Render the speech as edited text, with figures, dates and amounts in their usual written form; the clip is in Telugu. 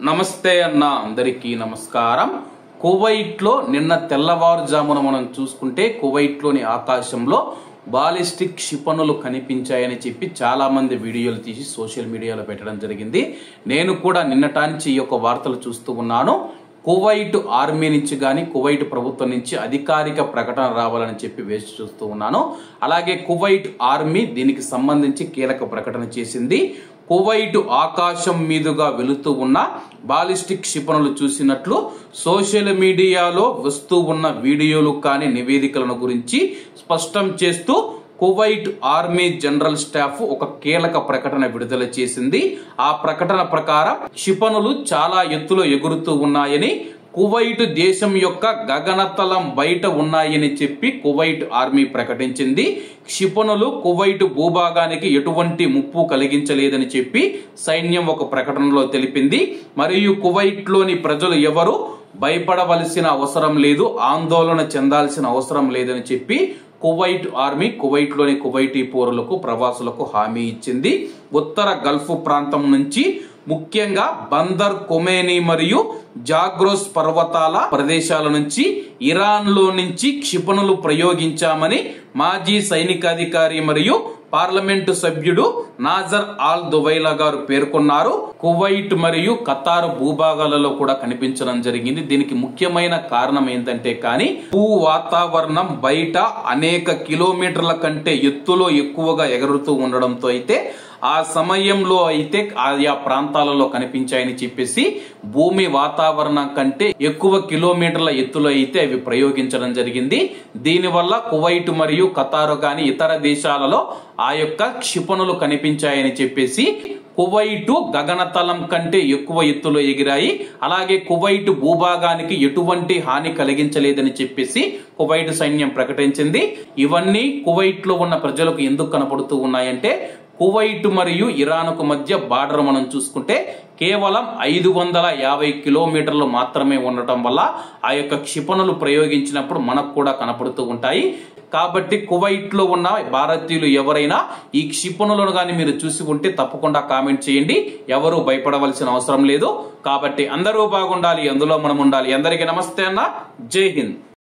నమస్తే అన్న అందరికీ నమస్కారం. కువైట్ లో నిన్న తెల్లవారుజామున మనం చూసుకుంటే కువైట్ లోని ఆకాశంలో బాలిస్టిక్ క్షిపణులు కనిపించాయని చెప్పి చాలా మంది వీడియోలు తీసి సోషల్ మీడియాలో పెట్టడం జరిగింది. నేను కూడా నిన్నటాంచి ఈ యొక్క వార్తలు చూస్తూ ఉన్నాను. కువైట్ ఆర్మీ నుంచి గాని కువైట్ ప్రభుత్వం నుంచి అధికారిక ప్రకటన రావాలని చెప్పి వేచి చూస్తూ ఉన్నాను. అలాగే కువైట్ ఆర్మీ దీనికి సంబంధించి కీలక ప్రకటన చేసింది. కువైట్ ఆకాశం మీదుగా వెళుతూ ఉన్న బాలిస్టిక్ క్షిపణులు చూసినట్లు సోషల్ మీడియాలో వస్తూ ఉన్న వీడియోలు కానీ నివేదికలను గురించి స్పష్టం చేస్తూ కువైట్ ఆర్మీ జనరల్ స్టాఫ్ ఒక కీలక ప్రకటన విడుదల చేసింది. ఆ ప్రకటన ప్రకారం క్షిపణులు చాలా ఎత్తులో ఎగురుతూ ఉన్నాయని, కువైట్ దేశం యొక్క గగనతలం బయట ఉన్నాయని చెప్పి కువైట్ ఆర్మీ ప్రకటించింది. క్షిపణులు కువైట్ భూభాగానికి ఎటువంటి ముప్పు కలిగించలేదని చెప్పి సైన్యం ఒక ప్రకటనలో తెలిపింది. మరియు కువైట్ లోని ప్రజలు ఎవరు భయపడవలసిన అవసరం లేదు, ఆందోళన చెందాల్సిన అవసరం లేదని చెప్పి కువైట్ ఆర్మీ కువైట్ లోని కువైటీ పౌరులకు ప్రవాసులకు హామీ ఇచ్చింది. ఉత్తర గల్ఫ్ ప్రాంతం నుంచి ముఖ్యంగా బందర్ కొమేని మరియు జాగ్రోస్ పర్వతాల ప్రదేశాల నుంచి ఇరాన్ లో నుంచి క్షిపణులు ప్రయోగించామని మాజీ సైనికాధికారి మరియు పార్లమెంటు సభ్యుడు నాజర్ ఆల్ దువైలా గారు పేర్కొన్నారు. కువైట్ మరియు ఖతార్ భూభాగాలలో కూడా కనిపించడం జరిగింది. దీనికి ముఖ్యమైన కారణం ఏంటంటే కానీ భూ వాతావరణం బయట అనేక కిలోమీటర్ల కంటే ఎత్తులో ఎక్కువగా ఎగురుతూ ఉండడంతో అయితే ఆ సమయంలో అయితే ఆయా ప్రాంతాలలో కనిపించాయని చెప్పేసి భూమి వాతావరణం కంటే ఎక్కువ కిలోమీటర్ల ఎత్తులో అయితే అవి ప్రయోగించడం జరిగింది. దీనివల్ల కువైట్ మరియు ఖతార్ గాని ఇతర దేశాలలో ఆ యొక్క క్షిపణులు కనిపించాయని చెప్పేసి కువైట్ గగనతలం కంటే ఎక్కువ ఎత్తులో ఎగిరాయి. అలాగే కువైట్ భూభాగానికి ఎటువంటి హాని కలిగించలేదని చెప్పేసి కువైట్ సైన్యం ప్రకటించింది. ఇవన్నీ కువైట్ లో ఉన్న ప్రజలకు ఎందుకు కనపడుతూ ఉన్నాయంటే కువైట్ మరియు ఇరాన్ కు మధ్య బార్డర్ మనం చూసుకుంటే కేవలం 550 కిలోమీటర్లు మాత్రమే ఉండటం వల్ల ఆ యొక్క క్షిపణులు ప్రయోగించినప్పుడు మనకు కూడా కనపడుతూ ఉంటాయి. కాబట్టి కువైట్ లో ఉన్న భారతీయులు ఎవరైనా ఈ క్షిపణులను కానీ మీరు చూసి ఉంటే తప్పకుండా కామెంట్ చేయండి. ఎవరు భయపడవలసిన అవసరం లేదు. కాబట్టి అందరూ బాగుండాలి, అందులో మనం ఉండాలి. అందరికీ నమస్తే అన్న, జై హింద్.